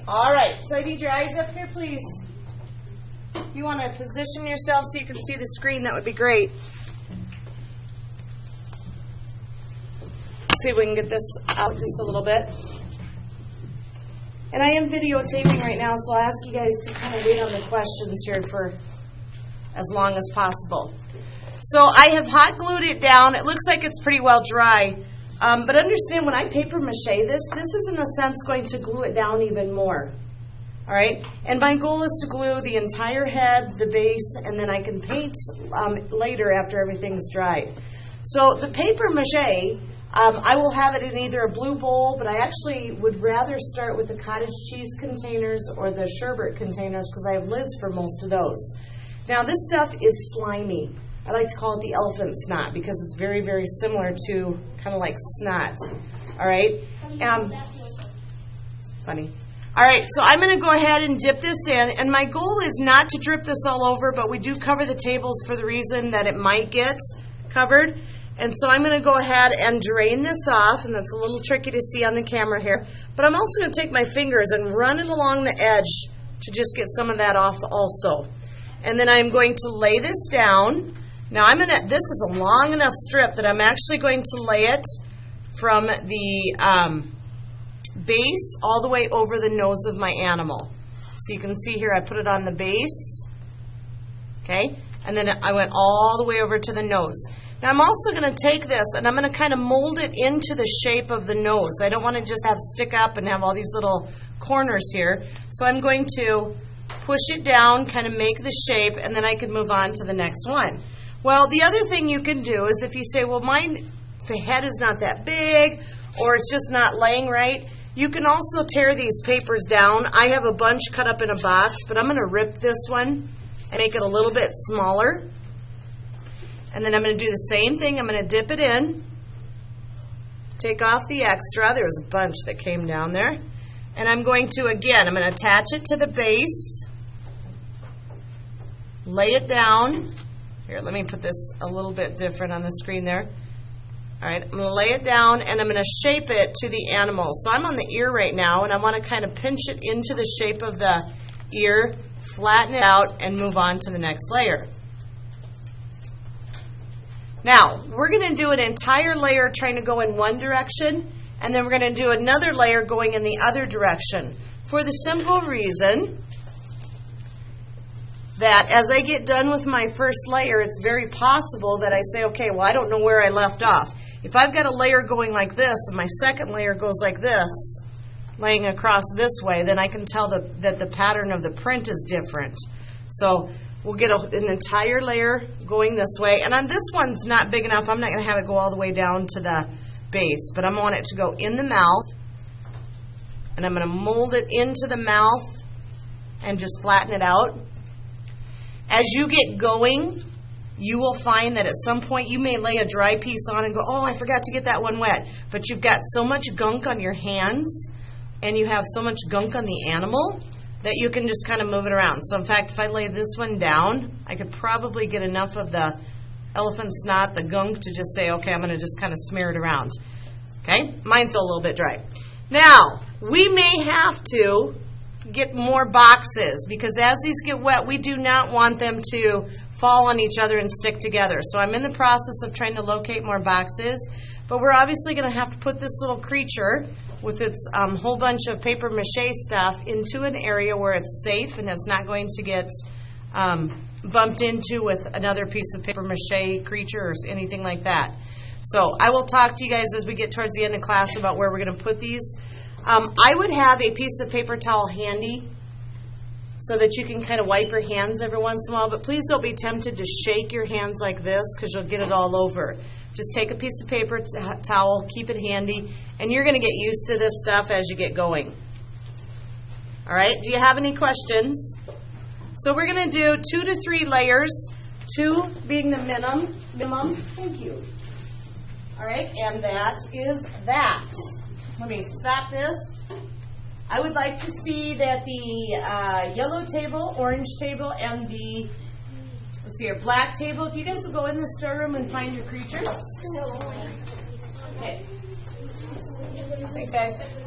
All right, so I need your eyes up here, please. If you want to position yourself so you can see the screen, that would be great. See if we can get this out just a little bit. And I am videotaping right now, so I'll ask you guys to kind of wait on the questions here for as long as possible. So I have hot glued it down. It looks like it's pretty well dry. But understand, when I paper mache this is in a sense going to glue it down even more. All right? And my goal is to glue the entire head, the base, and then I can paint later after everything's dried. So the paper mache, I will have it in either a blue bowl, but I actually would rather start with the cottage cheese containers or the sherbet containers because I have lids for most of those. Now this stuff is slimy. I like to call it the elephant snot because it's very, very similar to kind of like snot. All right? Funny. All right, so I'm going to go ahead and dip this in. And my goal is not to drip this all over, but we do cover the tables for the reason that it might get covered. And so I'm going to go ahead and drain this off, and that's a little tricky to see on the camera here. But I'm also going to take my fingers and run it along the edge to just get some of that off also. And then I'm going to lay this down. Now this is a long enough strip that I'm actually going to lay it from the base all the way over the nose of my animal. So you can see here I put it on the base, okay, and then I went all the way over to the nose. Now I'm also going to take this and I'm going to kind of mold it into the shape of the nose. I don't want to just have stick up and have all these little corners here. So I'm going to push it down, kind of make the shape, and then I can move on to the next one. Well, the other thing you can do is if you say, well, my head is not that big or it's just not laying right, you can also tear these papers down. I have a bunch cut up in a box, but I'm going to rip this one and make it a little bit smaller. And then I'm going to do the same thing. I'm going to dip it in, take off the extra. There was a bunch that came down there. And I'm going to, again, I'm going to attach it to the base, lay it down. Here, let me put this a little bit different on the screen there. All right, I'm going to lay it down, and I'm going to shape it to the animal. So I'm on the ear right now, and I want to kind of pinch it into the shape of the ear, flatten it out, and move on to the next layer. Now, we're going to do an entire layer trying to go in one direction, and then we're going to do another layer going in the other direction for the simple reason that as I get done with my first layer, it's very possible that I say, okay, well, I don't know where I left off. If I've got a layer going like this and my second layer goes like this, laying across this way, then I can tell that the pattern of the print is different. So we'll get an entire layer going this way. And on this one's not big enough. I'm not going to have it go all the way down to the base, but I want it to go in the mouth. And I'm going to mold it into the mouth and just flatten it out. As you get going, you will find that at some point you may lay a dry piece on and go, oh, I forgot to get that one wet. But you've got so much gunk on your hands and you have so much gunk on the animal that you can just kind of move it around. So in fact, if I lay this one down, I could probably get enough of the elephant snot, the gunk, to just say, okay, I'm going to just kind of smear it around. Okay? Mine's a little bit dry. Now, we may have to get more boxes because as these get wet, we do not want them to fall on each other and stick together. So I'm in the process of trying to locate more boxes, but we're obviously going to have to put this little creature with its whole bunch of paper mache stuff into an area where it's safe and it's not going to get bumped into with another piece of paper mache creature or anything like that. So I will talk to you guys as we get towards the end of class about where we're going to put these. I would have a piece of paper towel handy so that you can kind of wipe your hands every once in a while, but please don't be tempted to shake your hands like this because you'll get it all over. Just take a piece of paper towel, keep it handy, and you're going to get used to this stuff as you get going. All right, do you have any questions? So we're going to do 2 to 3 layers, 2 being the minimum. Thank you. All right, and that is that. Let me stop this. I would like to see that the yellow table, orange table, and the, let's see here, black table, if you guys will go in the storeroom and find your creatures. Okay. Thanks, guys.